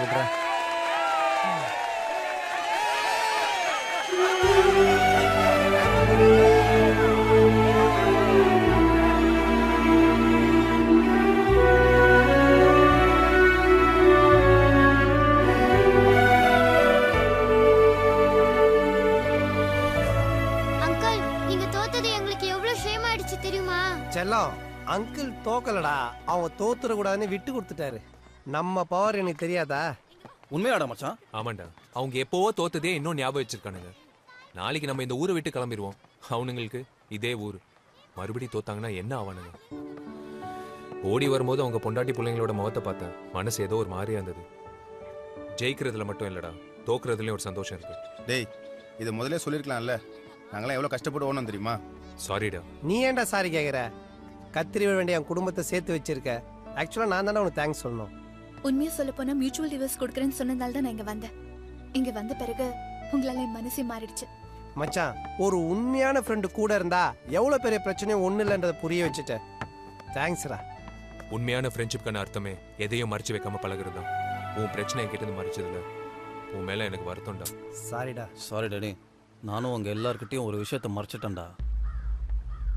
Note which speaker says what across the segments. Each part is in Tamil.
Speaker 1: விடுற.
Speaker 2: அங்கிள், நீங்க தோத்தது எங்களுக்கு எவ்வளவு ஷேம் ஆயிடுச்சு தெரியுமா?
Speaker 1: செல்லம், அங்கிள் தோக்கலடா, அவங்க தோத்துற கூடாதுன்னு விட்டு கொடுத்துட்டாரு. நம்ம பவர் எனக்கு தெரியாதா?
Speaker 3: உண்மையாடா மச்சான்?
Speaker 4: ஆமாண்டா, அவங்க எப்போவோ தோத்ததே இன்னும் ஞாபகம் வச்சிருக்கானுங்க. நாளைக்கு நம்ம இந்த ஊரை விட்டு கிளம்பிடுவோம். அவனுங்களுக்கு இதே ஊர். மறுபடியும் தோத்தாங்கன்னா என்ன ஆவானுங்க? ஓடி வரும்போது அவங்க பொண்டாட்டி பிள்ளைங்களோட முகத்தை பார்த்தேன். மனசு ஏதோ ஒரு மாதிரியா இருந்தது. ஜெயிக்கிறதுல மட்டும் இல்லடா, தோக்குறதுலயும் ஒரு சந்தோஷம் இருக்கு.
Speaker 5: டேய், இதை முதல்ல சொல்லிருக்கலாம்ல. நாங்களாம் எவ்வளவு கஷ்டப்பட்டு ஓடணும் தெரியுமா?
Speaker 4: சாரிடா.
Speaker 1: நீ ஏன்டா சாரி கேக்குற? கத்திரி வேண்டிய என் குடும்பத்தை சேர்த்து வச்சிருக்க. ஆக்சுவலா நான் தானே உனக்கு தேங்க்ஸ் சொல்லணும்.
Speaker 6: உண்மையா சொல்ல போனா மியூச்சுவல் டிவோர்ஸ் கொடுக்கறேன்னு சொன்னதால தான் நான் இங்க வந்தேன். இங்க வந்த பிறகு உங்களால என் மனசே மாறிடுச்சு.
Speaker 1: மச்சான், ஒரு உண்மையான ஃப்ரெண்டு கூட இருந்தா எவ்வளவு பெரிய பிரச்சனையும் ஒண்ணு இல்லைன்றதை புரிய வச்சுட்ட. தேங்க்ஸ்ரா.
Speaker 4: உண்மையான ஃப்ரெண்ட்ஷிப்கான அர்த்தமே எதையும் மறைச்சு வைக்காம பழகிறது தான். உன் பிரச்சனை என்கிட்ட மறைச்சதுல உன் மேல எனக்கு வருத்தம்டா.
Speaker 1: சாரிடா.
Speaker 3: சாரி டாடி, நானும் உங்க எல்லார்கிட்டயும் ஒரு விஷயத்த மறைச்சிட்டேன்டா.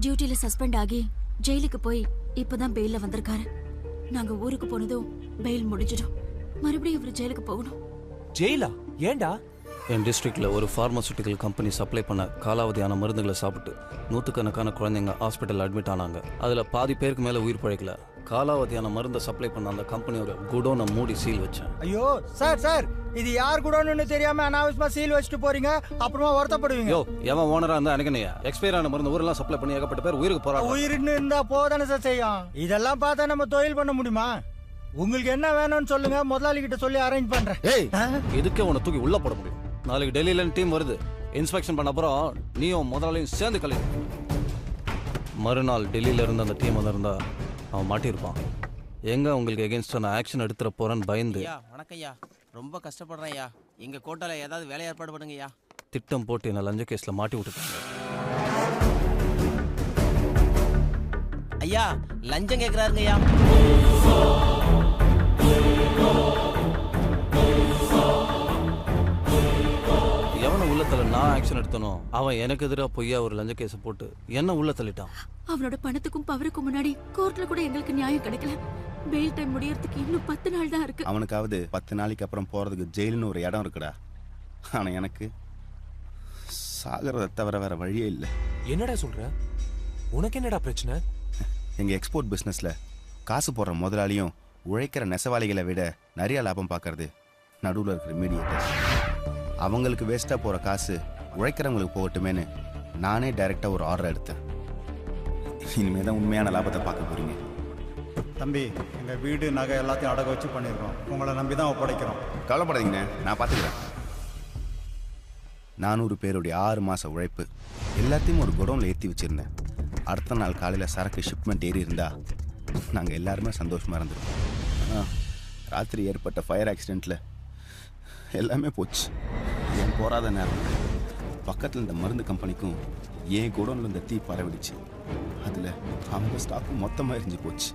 Speaker 7: டியூட்டில சஸ்பெண்ட் ஆகி ஜெயிலுக்கு போய் இப்பதான் பெயில வந்திருக்காரு. நாங்க ஊருக்கு போனதும் பெயில் முடிஞ்சிடும். மறுபடியும் இவர் ஜெயிலுக்கு போகணும்.
Speaker 4: ஜெயிலா? ஏண்டா?
Speaker 3: என் டிஸ்ட்ரிக்ட்ல ஒரு பார்மசூட்டிக்கல் கம்பெனி சப்ளை பண்ண காலாவதியான மருந்துகளை சாப்பிட்டு நூற்றுக்கணக்கான குழந்தைங்க ஹாஸ்பிட்டல் அட்மிட் ஆனாங்க. அதில் பாதி பேருக்கு மேலே உயிர் பிழைக்கல. காலாவதியான மருந்தை சப்ளை பண்ண அந்த கம்பெனியோட குடோனை மூடி சீல் வச்சேன்.
Speaker 8: ஐயோ சார், இது யார் குடோன்னு தெரியாம அனாவசியமா சீல் வச்சுட்டு போறீங்க, அப்புறமா வருத்தப்படுவீங்க.
Speaker 3: யோ, எவன் ஓனரா இருந்தா எனக்கு எக்ஸ்பயர் ஆன மருந்து ஊரெல்லாம் சப்ளை பண்ணி ஏகப்பட்ட பேர் உயிருக்கு போறாங்க.
Speaker 8: உயிர்னு இருந்தா போதானே சார் செய்யும். இதெல்லாம் பார்த்தா நம்ம தொழில் பண்ண முடியுமா? உங்களுக்கு என்ன வேணும்னு சொல்லுங்க, முதலாளி கிட்ட சொல்லி அரேஞ்ச் பண்றேன்.
Speaker 3: ஏய், இதுக்கே உன்னை தூக்கி உள்ள போட முடியும். நாளைக்கு டெல்லியில டீம் வருது. இன்ஸ்பெக்ஷன் பண்ண அப்புறம் நீயும் முதலாளியும் சேர்ந்து கழிவு. மறுநாள் டெல்லியில இருந்து அந்த டீம் வந்திருந்தா அவன் மாட்டியிருப்பான். எங்க உங்களுக்கு எகென்ஸ்டா நான் ஆக்ஷன் எடுத்துற போறேன்னு பயந்து.
Speaker 9: வணக்கம் ஐயா, ரொம்ப கஷ்டப்படுறேன் ஐயா. எங்க கோட்டால ஏதாவது வேலை ஏற்பாடு பண்ணுங்க ஐயா.
Speaker 3: திட்டம் போட்டு என்ன லஞ்ச கேஸ்ல மாட்டி விட்டுட்டாங்க.
Speaker 9: ஐயா, லஞ்சம் கேட்கிறாருங்க ஐயா.
Speaker 3: எவனை உள்ளத்துல நான் ஆக்ஷன் எடுத்தனோ அவன் எனக்கு எதிராக பொய்யா ஒரு லஞ்ச கேஸ போட்டு என்ன உள்ள தள்ளிட்டான்.
Speaker 7: அவனோட பணத்துக்கும் பவருக்கும் முன்னாடி கோர்ட்ல கூட எங்களுக்கு நியாயம் கிடைக்கல. பெயில் டைம் முடியறதுக்கு இன்னும் 10 நாள் தான் இருக்கு.
Speaker 5: அவனுக்காவது 10 நாளைக்கு அப்புறம் போறதுக்கு ஜெயில்னு ஒரு இடம் இருக்குடா. ஆனா எனக்கு சாகரதை தவிர வேற வழியே இல்லை.
Speaker 4: என்னடா சொல்ற? உனக்கு என்னடா பிரச்சனை?
Speaker 5: எங்க எக்ஸ்போர்ட் பிசினஸ்ல காசு போடுற முதலாளியும் உழைக்கிற நெசவாளிகளை விட நிறைய லாபம் பார்க்கறது நடுவில் இருக்கிற மீடியேட்டர். அவங்களுக்கு வேஸ்டா போற காசு உழைக்கிறவங்களுக்கு போகட்டுமேனு நானே டைரக்டா ஒரு ஆர்டர் எடுத்தேன். இனிமே தான் உண்மையான லாபத்தை பார்க்க போறீங்க.
Speaker 10: தம்பி, எங்க வீடு நகை எல்லாத்தையும் அடக வச்சு பண்ணிருக்கோம். உங்களை நம்பி தான் ஒப்படைக்கிறோம்.
Speaker 5: கவலைப்படாதீங்கண்ணே, நான் பார்த்துக்கிறேன். 400 பேருடைய 6 மாச உழைப்பு எல்லாத்தையும் ஒரு குடோன்ல ஏற்றி வச்சிருந்தேன். அடுத்த நாள் காலையில் சரக்கு ஷிப்மெண்ட் ஏறி இருந்தா நாங்கள் எல்லாருமே சந்தோஷமா இருந்திருக்கோம். ஆனால் ராத்திரி ஏற்பட்ட ஃபயர் ஆக்சிடெண்ட்ல எல்லாமே போச்சு. ஏன் போராத நேரம் பக்கத்தில் இந்த மருந்து கம்பெனிக்கும் ஏன் குடோன்ல இந்த தீ பரவிடுச்சு. அதில் அவங்க ஸ்டாக்கும் மொத்தமாக எரிஞ்சு போச்சு.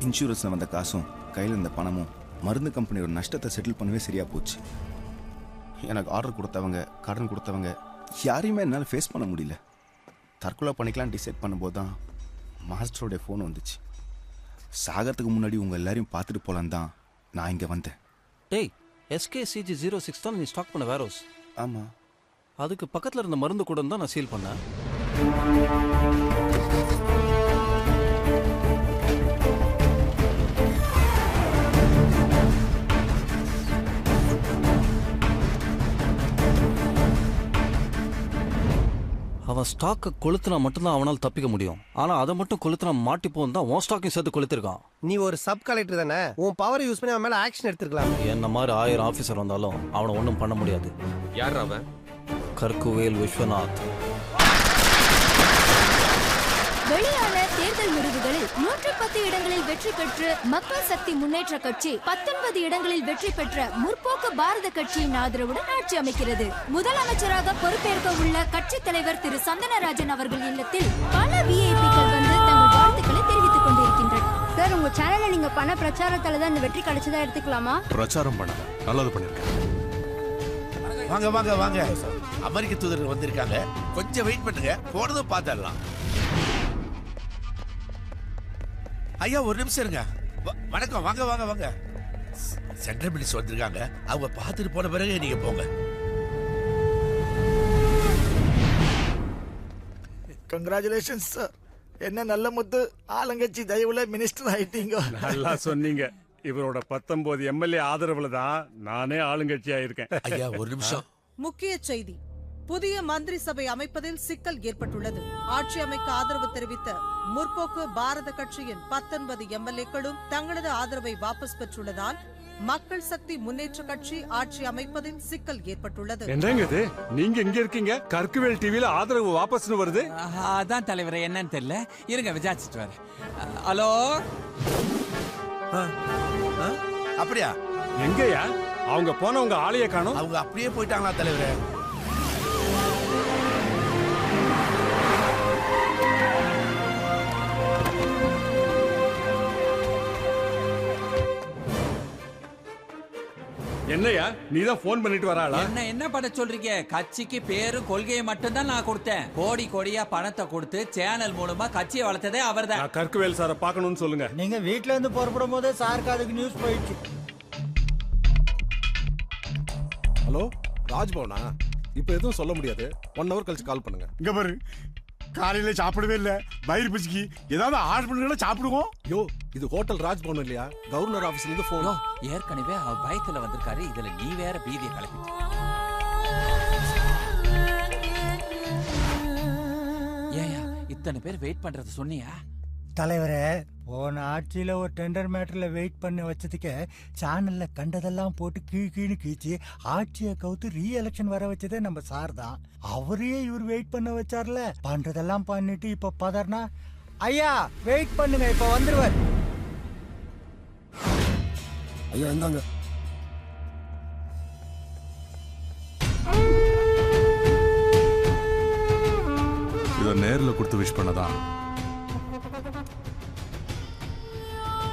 Speaker 5: இன்சூரன்ஸில் வந்த காசும் கையில் இருந்த பணமும் மருந்து கம்பெனியோட நஷ்டத்தை செட்டில் பண்ணவே சரியாக போச்சு. எனக்கு ஆர்டர் கொடுத்தவங்க, கடன் கொடுத்தவங்க யாரையுமே என்னால் ஃபேஸ் பண்ண முடியல. தற்கொலை பண்ணிக்கலாம் டிசைட் பண்ணும்போது தான் மாஸ்டரோடைய ஃபோன் வந்துச்சு. சாகத்துக்கு முன்னாடி உங்கள் எல்லாரையும் பார்த்துட்டு போகலான் தான் நான் இங்கே வந்தேன்.
Speaker 3: டேய், SKCG06 தான் நீ ஸ்டாக் பண்ண வேர் ஹவுஸ்?
Speaker 5: ஆமாம்.
Speaker 3: அதுக்கு பக்கத்தில் இருந்த மருந்து கூட தான் நான் சீல் பண்ணேன். அவன் ஸ்டாக்கை கொளுத்துனா மட்டும்தான் அவனால் தப்பிக்க முடியும். ஆனா அதை மட்டும் கொளுத்துனா மாட்டிப்போம் தான் உன் ஸ்டாக்கையும் சேர்த்து கொளுத்திருக்கான்.
Speaker 1: நீ ஒரு சப் கலெக்டர் தானே, உன் பவர் யூஸ் பண்ணி அவன் மேல ஆக்ஷன் எடுத்துக்கலாம்.
Speaker 3: என்ன மாதிரி 1000 ஆபீசர் வந்தாலும் அவனை ஒன்றும் பண்ண முடியாது.
Speaker 4: யார் அவன்?
Speaker 3: கர்குவேல் விஸ்வநாத்.
Speaker 6: வெளியான தேர்தல் முடிவுகளில் 110 இடங்களில் வெற்றி பெற்று மக்கள் சக்தி முன்னேற்ற கட்சி 19 இடங்களில் வெற்றி பெற்ற முற்போக்கு பாரத கட்சியின் ஆதரவுடன் ஆட்சி அமைக்கிறது. முதலமைச்சராக பொறுப்பேற்க உள்ள கட்சி தலைவர் திரு சந்தனராஜன் அவர்கள் இல்லத்தில் பல விஐபிக்கள் வந்து தங்கள் வாழ்த்துக்களை தெரிவித்துக் கொண்டிருக்கின்றனர்.
Speaker 8: சார்,
Speaker 6: உங்க சேனல்ல நீங்க பண்ண பிரச்சாரத்தால தான் இந்த வெற்றி கிடைச்சதா எடுத்துக்கலாமா?
Speaker 11: பிரச்சாரம் பண்ணல, நல்லது பண்ணிருக்கேன்.
Speaker 12: வாங்க வாங்க வாங்க, அமெரிக்க தூதர்கள் வந்திருக்காங்க, கொஞ்சம் வெயிட் பண்ணுங்க, போனதும் பார்த்துடலாம். ஐயா ஒரு நிமிஷம் இருங்க. வணக்கம், வாங்க வாங்க வாங்க. சென்ட்ரல் மினிஸ்டர் வந்திருக்காங்க, அவங்க பார்த்துட்டு போன பிறகு நீங்க போங்க.
Speaker 13: Congratulations sir. என்ன நல்ல முத்து, ஆளுங்கட்சி தயவுல மினிஸ்டர் ஆயிட்டீங்க.
Speaker 11: நல்லா சொன்னீங்க. இவரோட 19 எம்எல்ஏ ஆதரவுல தான் நானே ஆளுங்கட்சி ஆயிருக்கேன்.
Speaker 12: ஐயா ஒரு நிமிஷம்.
Speaker 14: முக்கிய செய்தி: புதிய மந்திரி சபை அமைப்பதில் சிக்கல் ஏற்பட்டுள்ளது. ஆட்சி அமைக்க ஆதரவு தெரிவித்த முற்போக்கு பாரத கட்சியின் 19 எம்எல்ஏக்களும் தங்களது ஆதரவை வாபஸ் பெற்றுள்ளதால் மக்கள் சக்தி முன்னேற்ற கட்சி ஆட்சி அமைப்பதில் சிக்கல் ஏற்பட்டுள்ளது.
Speaker 11: என்னங்க இது, நீங்க எங்க இருக்கீங்க? கற்குவேல் டிவில ஆதரவு வாபஸ்னு வருது.
Speaker 15: அதான் தலைவரே, என்னன்னு தெரியல, இருங்க விசாரிச்சுட்டு வரேன். ஹலோ,
Speaker 12: அப்படியா?
Speaker 11: எங்கயா அவங்க போனவங்க ஆளைய காணோம்.
Speaker 12: அவங்க அப்படியே போயிட்டாங்களா தலைவரே?
Speaker 11: என்னையா நீதான் போன் பண்ணிட்டு வராளா?
Speaker 15: என்ன பண்ண சொல்றீங்க? கட்சிக்கு பேரு கொள்கையை மட்டும் தான் நான் கொடுத்தேன். கோடி கோடியா பணத்தை கொடுத்து சேனல் மூலமா கட்சியை வளர்த்ததே அவர்தான்.
Speaker 11: கற்குவேல் சாரை பார்க்கணும்னு சொல்லுங்க.
Speaker 8: நீங்க வீட்ல இருந்து புறப்படும் போதே சாருக்கு அதுக்கு நியூஸ் போயிடுச்சு.
Speaker 16: ஹலோ, ராஜ்பவனா? இப்ப எதுவும் சொல்ல முடியாது, 1 hour கழிச்சு கால் பண்ணுங்க.
Speaker 17: இங்க பாரு, காலையில சாப்பிடவே இல்ல, வயிறு பசிக்கு, ஏதாவது ஆர்டர் பண்ணுங்க சாப்பிடுவோம்.
Speaker 16: யோ, இது ஹோட்டல் ராஜ்பவன் இல்லையா? கவர்னர் ஆபீஸ்ல இருந்து போன்.
Speaker 15: ஏற்கனவே அவர் பயத்துல வந்திருக்காரு, இதுல நீ வேற பீதியை கிளப்பிட்டு. ஏயா இத்தனை பேர் வெயிட் பண்றது சொன்னியா?
Speaker 8: தலைவரே, போன ஆட்சியில ஒரு டெண்டர் மேட்டர்ல வெயிட் பண்ணி வச்சதுக்கு சேனல்ல கண்டதெல்லாம் போட்டு கீழ்கீழ்னு கீச்சு ஆட்சியை கவுத்து ரீ எலெக்ஷன் வர வச்சதே நம்ம சார் தான். அவரையே இவர் வெயிட் பண்ண வச்சார்ல, பண்றதெல்லாம் பண்ணிட்டு இப்ப பதர்னா. ஐயா வெயிட் பண்ணுங்க, இப்ப வந்துருவார்.
Speaker 16: ஐயா இந்தாங்க.
Speaker 11: இத நேர்ல கொடுத்து விஷ் பண்ணதான்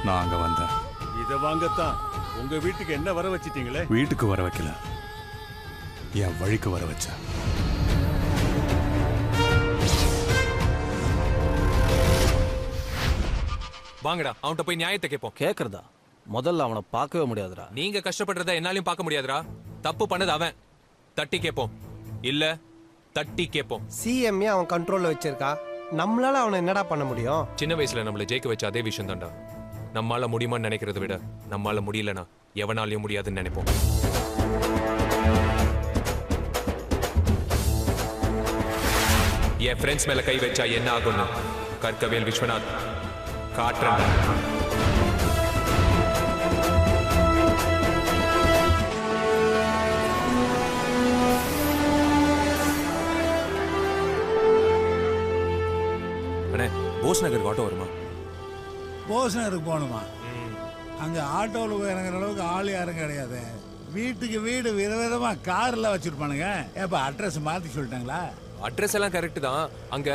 Speaker 11: நான் அங்க வந்தேன். இத வாங்கத்தான் உங்க வீட்டுக்கு என்ன வர வச்சிட்டீங்களே? வீட்டுக்கு வர வைக்கல, என் வழிக்கு வர வச்சேன்.
Speaker 4: வாங்கடா, அவன்கிட்ட போய் நியாயத்தை கேட்போம்.
Speaker 3: கேக்குறதா? முதல்ல அவனை பார்க்கவே முடியாதுடா.
Speaker 4: நீங்க கஷ்டப்படுறத என்னாலையும் பார்க்க முடியாதுடா. தப்பு பண்ணது அவன், தட்டி கேட்போம். இல்ல தட்டி கேட்போம்.
Speaker 1: சிஎம்ஏ அவன் கண்ட்ரோல்ல வச்சிருக்கா, நம்மளால அவனை என்னடா பண்ண முடியும்?
Speaker 4: சின்ன வயசுல நம்மள ஜெயிக்க வச்ச அதே விஷயம் தான்டா. நம்மால முடியுமான்னு நினைக்கிறத விட நம்மால முடியலனா எவனாலையும் முடியாதுன்னு நினைப்போம். என் ஃப்ரெண்ட்ஸ் மேல கை வச்சா என்ன ஆகும்னு கற்கவேல் விஸ்வநாத் காட்டுறேன். அண்ணே, போஸ் நகருக்கு ஆட்டோ வருமா?
Speaker 17: போஸ் நகருக்கு போகணுமா? அங்க ஆட்டோவில் இறங்குற அளவுக்கு ஆள் யாரும் கிடையாது. வீட்டுக்கு வீடு விதவிதமா கார்ல வச்சிருப்பானுங்க. ஏப்பா அட்ரஸ் மாத்தி சொல்லிட்டாங்களா?
Speaker 4: அட்ரஸ் எல்லாம் கரெக்ட் தான். அங்க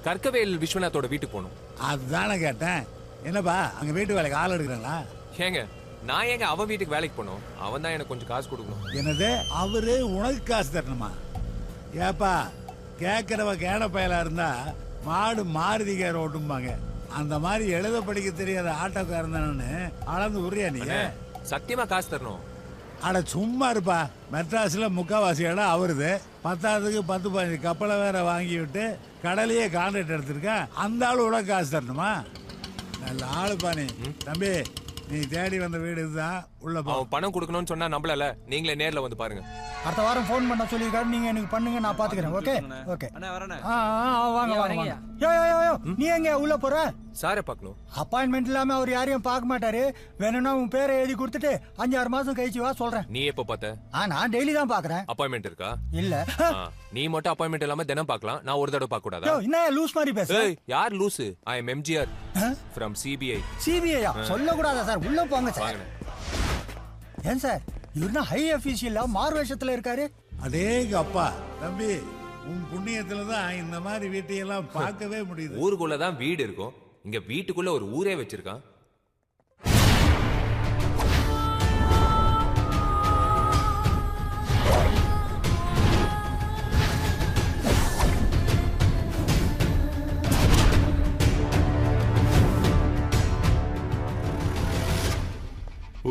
Speaker 4: கற்கவேல் விஸ்வநாத்தோட வீட்டுக்கு போகணும்.
Speaker 17: அதுதானே கேட்டேன். என்னப்பா அங்க வீட்டு வேலைக்கு ஆள் எடுக்கிறாங்களா?
Speaker 4: ஏங்க நான் ஏங்க அவன் வீட்டுக்கு வேலைக்கு போகணும்? அவன் தான் எனக்கு கொஞ்சம் காசு கொடுக்கணும்.
Speaker 17: என்னது, அவரு உனக்கு காசு தரணுமா? ஏப்பா கேட்கறவ கேட பயலா இருந்தா மாடு மாருதிக்கார ஓட்டும்பாங்க. அந்த மாதிரி எழுத படிக்க தெரியாத ஆட்டோக்காரன் தானு அளந்து உரியா நீ?
Speaker 4: சத்தியமா காசு தரணும்.
Speaker 17: அட சும்மா இருப்பா, மெட்ராஸ்ல முக்காவாசி இடம் அவருது. 10க்கு 10-15 கப்பலை வேற வாங்கி விட்டு கடலையே கான்ட்ராக்ட் எடுத்திருக்கா. அந்த ஆளு உனக்கு காசு தரணுமா? நல்ல ஆளுப்பா நீ. தம்பி, நீ தேடி வந்த வீடு இதுதான், உள்ள போ.
Speaker 4: அவன் பணம் கொடுக்கணும்னு சொன்னா நம்பலல, நீங்களே நேர்ல வந்து பாருங்க.
Speaker 8: அடுத்த வாரம் ஃபோன் பண்ண சொல்லிருக்காரு, நீங்க எனக்கு பண்ணுங்க, நான் பாத்துக்கிறேன். Okay okay. வாங்க வாங்க. யோ யோ யோ, நீ எங்க உள்ள போற?
Speaker 4: சாரை பார்க்கணும்.
Speaker 8: அப்பாயின்மெண்ட் இல்லாம அவர் யாரையும் பார்க்க மாட்டாரு. வேணும்னா உன் பேரை எழுதி கொடுத்துட்டு 5-6 மாசம் கழிச்சு வா, சொல்றேன்.
Speaker 4: நீ எப்ப பார்த்த?
Speaker 8: நான் டெய்லி தான் பாக்குறேன்.
Speaker 4: அப்பாயின்மெண்ட் இருக்கா?
Speaker 8: இல்ல.
Speaker 4: நீ மட்டும் அப்பாயின்மெண்ட் இல்லாம தினம் பார்க்கலாம், நான் ஒரு தடவை பார்க்க கூடாதா?
Speaker 8: என்ன லூஸ் மாதிரி பேச?
Speaker 4: யார் loose? I am MGR from CBI.
Speaker 8: சிபிஐயா? சொல்ல கூடாதா சார்? உள்ள போங்க சார். ஏன் சார் இவருனா ஹை அபிஷியலா மார்வேஷத்துல இருக்காரு?
Speaker 17: அடேங்க அப்பா. தம்பி, உன் புண்ணியத்துல தான் இந்த மாதிரி வீட்டையெல்லாம் பார்க்கவே முடியுது.
Speaker 4: ஊருக்குள்ளதான் வீடு இருக்கும், இங்க வீட்டுக்குள்ள ஒரு ஊரே வச்சிருக்கான்.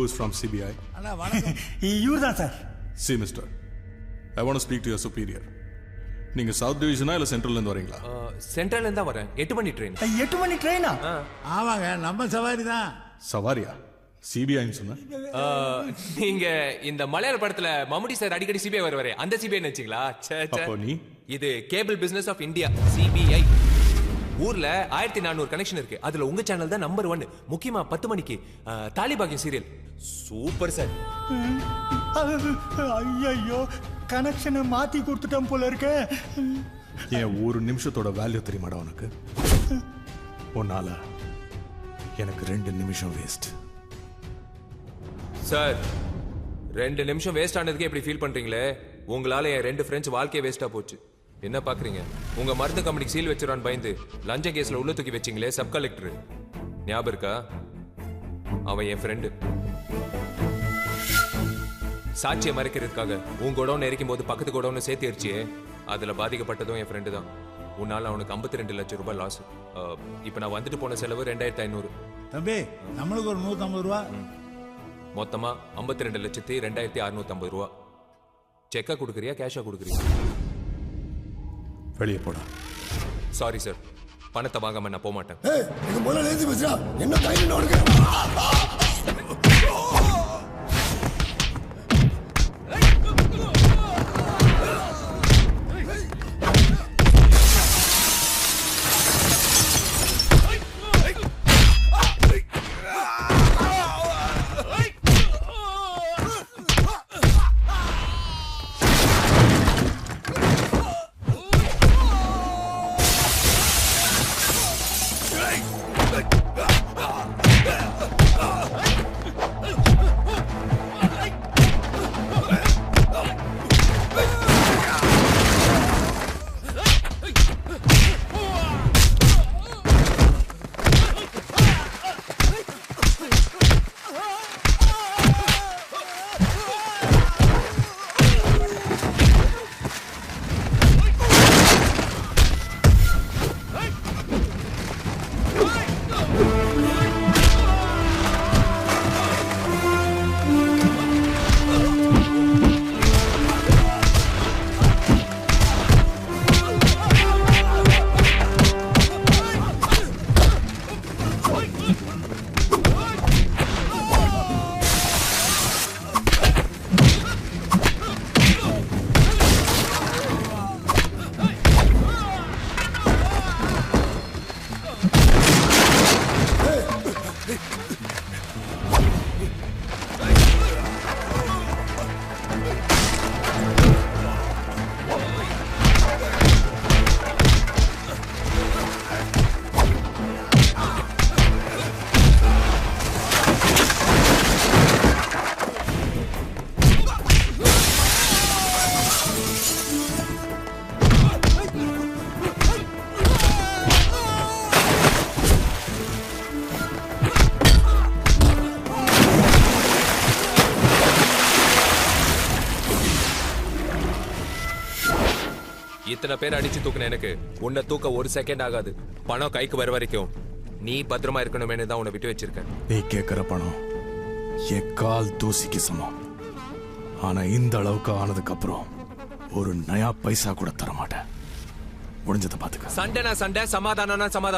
Speaker 11: is from CBI?
Speaker 17: அண்ணா வணக்கம்.
Speaker 8: இவர் தான் sir.
Speaker 11: See, mister. I want to speak to your superior. நீங்க சவுத் டிவிஷனா இல்ல சென்ட்ரல்ல இருந்து வரீங்களா?
Speaker 4: சென்ட்ரல்ல இருந்து வரேன். 8 மணி ட்ரெயின்.
Speaker 8: 8 மணி ட்ரெயினா?
Speaker 17: ஆமாங்க, நம்ம சவாரி தான்.
Speaker 11: சவாரியா? சிபிஐன்னு சொன்ன?
Speaker 4: நீங்க இந்த மலையாள படத்துல மம்முட்டி சார் அடிக்கடி சிபிஐ வருவாரே, அந்த சிபிஐ நினைச்சீங்களா?
Speaker 11: அப்போ நீ?
Speaker 4: இது cable business of India, CBI. ஊர்ல 1400 கனெக்ஷன் இருக்கு. அதுல உங்க சேனல் தான் நம்பர் 1. முக்கியமா 10 மணிக்கு தாலிபாகியம் சீரியல் சூப்பர் சார்.
Speaker 8: ஐயோ, கனெக்ஷனை மாத்தி கொடுத்துட்டோம் போல இருக்க.
Speaker 11: ஏன் ஒரு நிமிஷத்தோட வேல்யூ தெரியுமாடா உனக்கு? உன்னால எனக்கு 2 நிமிஷம் வேஸ்ட்.
Speaker 4: சார் 2 நிமிஷம் வேஸ்ட் ஆனதுக்கு எப்படி ஃபீல் பண்றீங்களே? உங்களால என் 2 ஃப்ரெண்ட்ஸ் வாழ்க்கையே வேஸ்டா போச்சு. என்ன பாக்குறீங்க? உங்க மருந்து கம்பெனிக்கு சீல் வச்சிருவான்னு பயந்து லஞ்ச கேஸ்ல உள்ள தூக்கி வச்சிங்களே சப் கலெக்டர், ஞாபகம் இருக்கா? அவன் என் ஃப்ரெண்டு. சாட்சியை மறைக்கிறதுக்காக உங்க கோடவுன் எரிக்கும் போது பக்கத்து கோடவுன் சேர்த்து எரிச்சியே, அதுல பாதிக்கப்பட்டதும் என் ஃப்ரெண்டு தான். உன்னால அவனுக்கு 52 லட்சம் ரூபாய் லாஸ். இப்ப நான் வந்துட்டு போன செலவு 2500.
Speaker 17: தம்பி, நம்மளுக்கு ஒரு 150 ரூபா.
Speaker 4: மொத்தமா 52,02,650 ரூபா. செக்கா கொடுக்குறியா கேஷா கொடுக்குறியா?
Speaker 11: வெளியே போடா.
Speaker 4: சாரி சார், பணத்தை வாங்காம நான் போக மாட்டேன்.
Speaker 18: என்ன
Speaker 4: இத்தனை பேர் அடிச்சு தூக்குன எனக்கு உன்னை தூக்க 1 செகண்ட் ஆகாது. பணம் கைக்கு வர வரைக்கும் நீ பத்திரமா இருக்கணுமே தான் உன்னை விட்டு வச்சிருக்கேன்.
Speaker 11: நீ கேட்கிற பணம் என் கால் தூசிக்கு சமம். ஆனா இந்த அளவுக்கு ஆனதுக்கு அப்புறம் ஒரு நயா பைசா கூட தர மாட்டேன். முடிஞ்சதை பாத்துக்க.
Speaker 4: சண்டைனா சண்டை, சமாதானம்னா சமாதானம்.